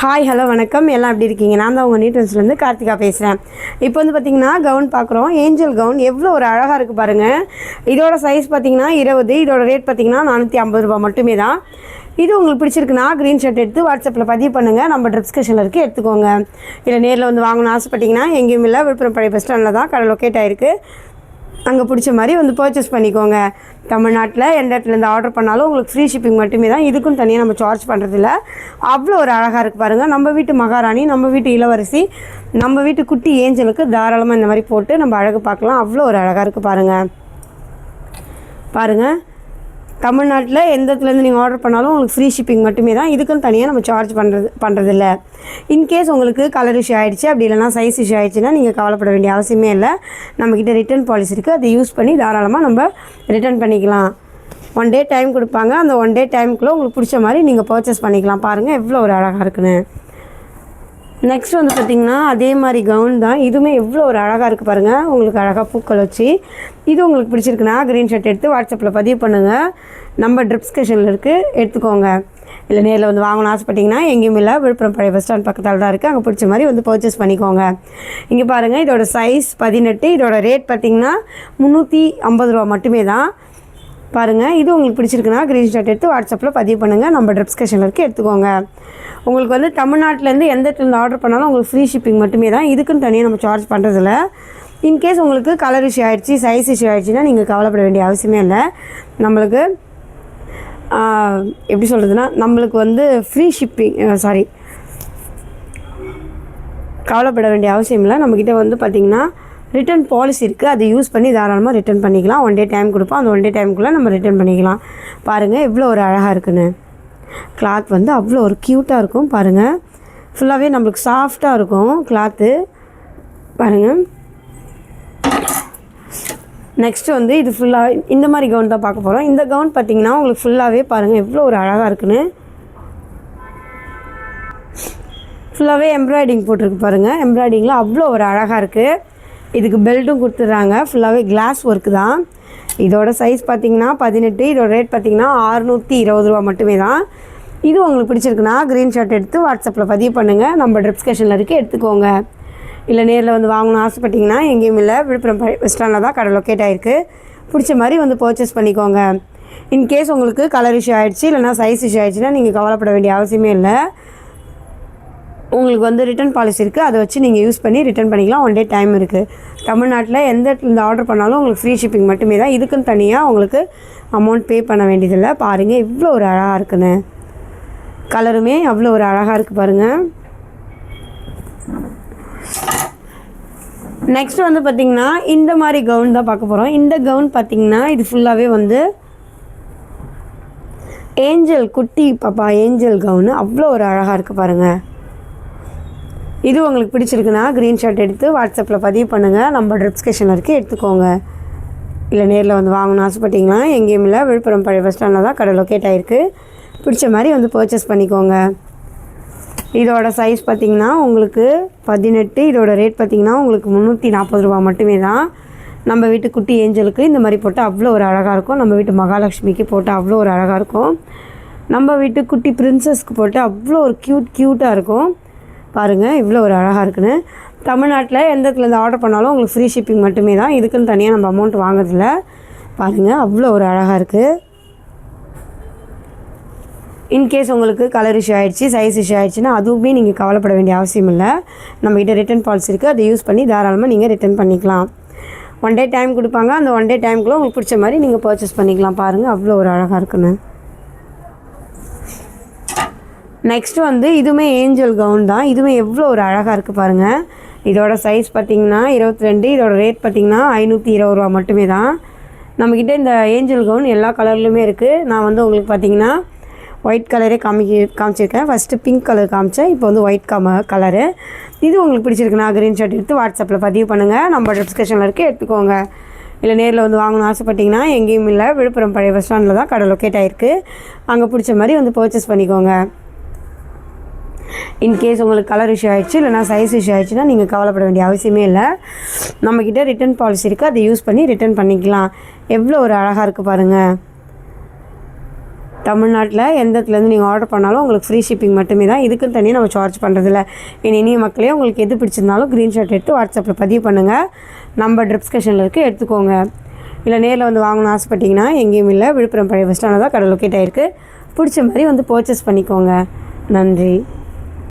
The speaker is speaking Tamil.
ஹாய் ஹலோ வணக்கம், எல்லாம் எப்படி இருக்கீங்க? நான் தான் உங்கள் நீட்னஸ்லேருந்து கார்த்திகா பேசுகிறேன். இப்போ வந்து பார்த்திங்கன்னா கவுன் பார்க்குறோம். ஏஞ்சல் கவுன் எவ்வளோ ஒரு அழகாக இருக்குது பாருங்கள். இதோட சைஸ் பார்த்திங்கன்னா 20, இதோட ரேட் பார்த்திங்கன்னா 450 ரூபா மட்டுமே தான். இது உங்களுக்கு பிடிச்சிருக்குன்னா க்ரீன் ஷர்ட் எடுத்து வாட்ஸ்அப்பில் பதிவு பண்ணுங்கள். நம்ம டிஸ்கிரிப்ஷனில் இருக்குது, எடுத்துக்கோங்க. இல்லை நேரில் வந்து வாங்கணும்னு ஆசைப்பட்டிங்கன்னா எங்கேயும் இல்லை, விழுப்புரம் பழைய பஸ் ஸ்டாண்டில் தான் கடை லொக்கேட் ஆகிருக்கு. அங்கே பிடிச்ச மாதிரி வந்து பர்ச்சேஸ் பண்ணிக்கோங்க. தமிழ்நாட்டில் எந்த இடத்துலேருந்து ஆர்டர் பண்ணாலும் உங்களுக்கு ஃப்ரீ ஷிப்பிங் மட்டுமே தான். இதுக்கும் தனியாக நம்ம சார்ஜ் பண்ணுறதில்ல. அவ்வளோ ஒரு அழகாக இருக்குது பாருங்கள். நம்ம வீட்டு மகாராணி, நம்ம வீட்டு இளவரசி, நம்ம வீட்டு குட்டி ஏஞ்சலுக்கு தாராளமாக இந்த மாதிரி போட்டு நம்ம அழகு பார்க்கலாம். அவ்வளோ ஒரு அழகாக இருக்குது பாருங்கள். தமிழ்நாட்டில் எந்த இடத்துலேருந்து நீங்கள் ஆர்டர் பண்ணாலும் உங்களுக்கு ஃப்ரீ ஷிப்பிங் மட்டுமே தான். இதுக்குன்னு தனியாக நம்ம சார்ஜ் பண்ணுறதில்ல. இன்கேஸ் உங்களுக்கு கலர் இஷ்யூ ஆகிடுச்சு, அப்படி இல்லைனா சைஸ் இஷ்யூ ஆகிடுச்சுன்னா நீங்கள் கவலைப்பட வேண்டிய அவசியமே இல்லை. நம்மக்கிட்ட ரிட்டர்ன் பாலிசி இருக்குது. அதை யூஸ் பண்ணி தாராளமாக நம்ம ரிட்டர்ன் பண்ணிக்கலாம். 1 டே டைம் கொடுப்பாங்க. அந்த 1 டே டைமுக்குள்ளே உங்களுக்கு பிடிச்ச மாதிரி நீங்கள் பர்ச்சேஸ் பண்ணிக்கலாம். பாருங்கள் எவ்வளோ ஒரு அழகாக இருக்குன்னு. நெக்ஸ்ட் வந்து பார்த்திங்கன்னா அதே மாதிரி கவுன் தான். இதுவுமே எவ்வளோ ஒரு அழகாக இருக்குது பாருங்கள். உங்களுக்கு அழகாக பூக்கள் வச்சு. இது உங்களுக்கு பிடிச்சிருக்குன்னா க்ரீன் ஷர்ட் எடுத்து வாட்ஸ்அப்பில் பதிவு பண்ணுங்கள். நம்ம டிஸ்கிரிப்ஷனில் இருக்குது, எடுத்துக்கோங்க. இல்லை நேரில் வந்து வாங்கணும்னு ஆசைப்பட்டிங்கன்னா எங்கேயும் இல்லை, விழுப்புரம் பழைய பஸ் ஸ்டாண்ட் பக்கத்தால் தான் இருக்குது. அங்கே பிடிச்ச மாதிரி வந்து பர்ச்சேஸ் பண்ணிக்கோங்க. இங்கே பாருங்கள், இதோட சைஸ் 18, இதோட ரேட் பார்த்திங்கன்னா 350 ரூபா மட்டுமே தான். பாருங்கள், இது உங்களுக்கு பிடிச்சிருக்குன்னா க்ரீன் ஷர்ட் எடுத்து வாட்ஸ்அப்பில் பதிவு பண்ணுங்கள். நம்ம டிஸ்கிரிப்ஷனில் இருக்குது, எடுத்துக்கோங்க. உங்களுக்கு வந்து தமிழ்நாட்டிலேருந்து எந்த இடத்துலேருந்து ஆர்டர் பண்ணாலும் உங்களுக்கு ஃப்ரீ ஷிப்பிங் மட்டுமே தான். இதுக்குன்னு தனியாக நம்ம சார்ஜ் பண்ணுறதில்ல. இன்கேஸ் உங்களுக்கு கலர் இஷ்யூ ஆகிடுச்சி, சைஸ் இஷ்யூ ஆகிடுச்சின்னா நீங்கள் கவலைப்பட வேண்டிய அவசியமே இல்லை. நம்மளுக்கு எப்படி சொல்கிறதுனா, நம்மளுக்கு வந்து ஃப்ரீ ஷிப்பிங் கவலைப்பட வேண்டிய அவசியம் இல்லை. நம்மக்கிட்ட வந்து பார்த்திங்கன்னா ரிட்டர்ன் பாலிசி இருக்குது. அதை யூஸ் பண்ணி தாராளமாக ரிட்டர்ன் பண்ணிக்கலாம். 1 டே டைம் கொடுப்போம். அந்த 1 டே டைமுக்குள்ளே நம்ம ரிட்டர்ன் பண்ணிக்கலாம். பாருங்கள் எவ்வளோ ஒரு அழகாக இருக்குன்னு. கிளாத் வந்து அவ்வளோ ஒரு க்யூட்டாக இருக்கும் பாருங்கள். ஃபுல்லாகவே நம்மளுக்கு சாஃப்டாக இருக்கும் கிளாத்து பாருங்கள். நெக்ஸ்ட்டு வந்து இது ஃபுல்லாக இந்த மாதிரி கவுன் தான் பார்க்க போகிறோம். இந்த கவுன் பார்த்திங்கன்னா உங்களுக்கு ஃபுல்லாகவே பாருங்கள் எவ்வளோ ஒரு அழகாக இருக்குன்னு. ஃபுல்லாகவே எம்ப்ராய்டிங் போட்டிருக்கு பாருங்கள். எம்ப்ராய்டிங்கில் அவ்வளோ ஒரு அழகாக இருக்குது. இதுக்கு பெல்ட்டும் கொடுத்துட்றாங்க. ஃபுல்லாகவே கிளாஸ் ஒர்க்கு தான். இதோட சைஸ் பார்த்திங்கன்னா 18, இதோட ரேட் பார்த்திங்கன்னா 620 ரூபா மட்டுமே தான். இது உங்களுக்கு பிடிச்சிருக்குன்னா க்ரீன் ஷர்ட் எடுத்து வாட்ஸ்அப்பில் பதிவு பண்ணுங்கள். நம்ம டிஸ்கிரிப்ஷனில் இருக்குது, எடுத்துக்கோங்க. இல்லை நேரில் வந்து வாங்கணும்னு ஆசைப்பட்டிங்கன்னா எங்கேயும் இல்லை, விழுப்புரம் பஸ் ஸ்டாண்டில் தான் கடை லொக்கேட் ஆகிருக்கு. பிடிச்ச மாதிரி வந்து பர்ச்சேஸ் பண்ணிக்கோங்க. இன்கேஸ் உங்களுக்கு கலர் இஷ்யூ ஆகிடுச்சு, இல்லைனா சைஸ் இஷ்யூ ஆகிடுச்சுன்னா நீங்கள் கவலைப்பட வேண்டிய அவசியமே இல்லை. உங்களுக்கு வந்து ரிட்டர்ன் பாலிசி இருக்குது. அதை வச்சு நீங்கள் யூஸ் பண்ணி ரிட்டர்ன் பண்ணிக்கலாம். 1 டே டைம் இருக்குது. தமிழ்நாட்டில் எந்த இடத்துல ஆர்டர் பண்ணாலும் உங்களுக்கு ஃப்ரீ ஷிப்பிங் மட்டுமே தான். இதுக்குன்னு தனியாக உங்களுக்கு அமௌண்ட் பே பண்ண வேண்டியதில்லை. பாருங்கள் இவ்வளோ ஒரு அழகாக இருக்குன்னு. கலருமே அவ்வளோ ஒரு அழகாக இருக்குது பாருங்கள். நெக்ஸ்ட் வந்து பார்த்திங்கன்னா இந்த மாதிரி கவுன் தான் பார்க்க போகிறோம். இந்த கவுன் பார்த்திங்கன்னா இது ஃபுல்லாகவே வந்து ஏஞ்சல், குட்டி பாப்பா ஏஞ்சல் கவுனு. அவ்வளோ ஒரு அழகாக இருக்குது பாருங்கள். இது உங்களுக்கு பிடிச்சிருக்குன்னா க்ரீன் ஷர்ட் எடுத்து வாட்ஸ்அப்பில் பதிவு பண்ணுங்கள். நம்ம டிஸ்கிரிப்ஷனில் இருக்குது, எடுத்துக்கோங்க. இல்லை நேரில் வந்து வாங்கணும்னு ஆசைப்பட்டிங்கன்னா எங்கேயும் இல்லை, விழுப்புரம் பழைய பஸ் ஸ்டாண்டில் தான் கடை லொக்கேட் ஆகிருக்கு. பிடிச்ச மாதிரி வந்து பர்ச்சேஸ் பண்ணிக்கோங்க. இதோட சைஸ் பார்த்திங்கன்னா உங்களுக்கு 18, இதோட ரேட் பார்த்திங்கன்னா உங்களுக்கு 340 ரூபா மட்டுமே தான். நம்ம வீட்டு குட்டி ஏஞ்சலுக்கு இந்த மாதிரி போட்டால் அவ்வளோ ஒரு அழகாக இருக்கும். நம்ம வீட்டு மகாலட்சுமிக்கு போட்டால் அவ்வளோ ஒரு அழகாக இருக்கும். நம்ம வீட்டு குட்டி பிரின்சஸ்க்கு போட்டால் அவ்வளோ ஒரு க்யூட்டாக இருக்கும். பாருங்கள் இவ்வளோ ஒரு அழகாக இருக்குன்னு. தமிழ்நாட்டில் எந்த இடத்துலேருந்து ஆர்டர் பண்ணாலும் உங்களுக்கு ஃப்ரீ ஷிப்பிங் மட்டுமே தான். இதுக்குன்னு தனியாக நம்ம அமௌண்ட் வாங்குறதில்ல. பாருங்கள் அவ்வளோ ஒரு அழகாக இருக்குது. இன்கேஸ் உங்களுக்கு கலர் இஷ்யூ ஆகிடுச்சு, சைஸ் இஷ்யூ ஆகிடுச்சுன்னா அதுவுமே நீங்கள் கவலைப்பட வேண்டிய அவசியம் இல்லை. நம்மகிட்ட ரிட்டர்ன் பாலிசி இருக்குது. அதை யூஸ் பண்ணி தாராளமாக நீங்கள் ரிட்டர்ன் பண்ணிக்கலாம். 1 டே டைம் கொடுப்பாங்க. அந்த 1 டே டைமுக்குள்ளே உங்களுக்கு பிடிச்ச மாதிரி நீங்கள் பர்ச்சேஸ் பண்ணிக்கலாம். பாருங்கள் அவ்வளோ ஒரு அழகாக இருக்குன்னு. நெக்ஸ்ட்டு வந்து இதுவுமே ஏஞ்சல் கவுன் தான். இதுவுமே எவ்வளோ ஒரு அழகாக இருக்குது பாருங்கள். இதோட சைஸ் பார்த்திங்கன்னா 22, இதோட ரேட் பார்த்திங்கன்னா 520 ரூபா மட்டுமே தான். நம்மக்கிட்ட இந்த ஏஞ்சல் கவுன் எல்லா கலர்லையுமே இருக்குது. நான் வந்து உங்களுக்கு பார்த்திங்கன்னா ஒயிட் கலரே காமிச்சிருக்கேன். ஃபஸ்ட்டு பிங்க் கலர் காமிச்சேன், இப்போ வந்து ஒயிட் கலரு. இது உங்களுக்கு பிடிச்சிருக்குன்னா க்ரீன் ஷர்ட் எடுத்து வாட்ஸ்அப்பில் பதிவு பண்ணுங்கள். நம்ம டிஸ்கிரிப்ஷனில் இருக்குது, எடுத்துக்கோங்க. இல்லை நேரில் வந்து வாங்கணும்னு ஆசைப்பட்டிங்கன்னா எங்கேயும் இல்லை, விழுப்புரம் பழைய பஸ் ஸ்டாண்டில் தான் கடை லொக்கேட் ஆகிருக்கு. அங்கே பிடிச்ச மாதிரி வந்து பர்ச்சேஸ் பண்ணிக்கோங்க. இன்கேஸ் உங்களுக்கு கலர் இஷ்யூ ஆகிடுச்சு, இல்லைனா சைஸ் இஷ்யூ ஆகிடுச்சுன்னா நீங்கள் கவலைப்பட வேண்டிய அவசியமே இல்லை. நம்மக்கிட்ட ரிட்டர்ன் பாலிசி இருக்குது. அதை யூஸ் பண்ணி ரிட்டர்ன் பண்ணிக்கலாம். எவ்வளோ ஒரு அழகாக இருக்குது பாருங்கள். தமிழ்நாட்டில் எந்த இடத்துலேருந்து நீங்கள் ஆர்டர் பண்ணாலும் உங்களுக்கு ஃப்ரீ ஷிப்பிங் மட்டுமே தான். இதுக்குன்னு தனியாக நம்ம சார்ஜ் பண்ணுறதில்ல. இனிய மக்களே, உங்களுக்கு எது பிடிச்சிருந்தாலும் ஸ்க்ரீன்ஷாட் எடுத்து வாட்ஸ்அப்பில் பதிவு பண்ணுங்கள். நம்பர் டிஸ்கிரிப்ஷனில் இருக்குது, எடுத்துக்கோங்க. இல்லை நேரில் வந்து வாங்கணும்னு ஆசைப்பட்டிங்கன்னா எங்கேயும் இல்லை, விழுப்புரம் பழைய பஸ் ஸ்டாண்டில் தான் கடை லொக்கேட் ஆகிருக்கு. பிடிச்ச மாதிரி வந்து பர்ச்சேஸ் பண்ணிக்கோங்க. நன்றி.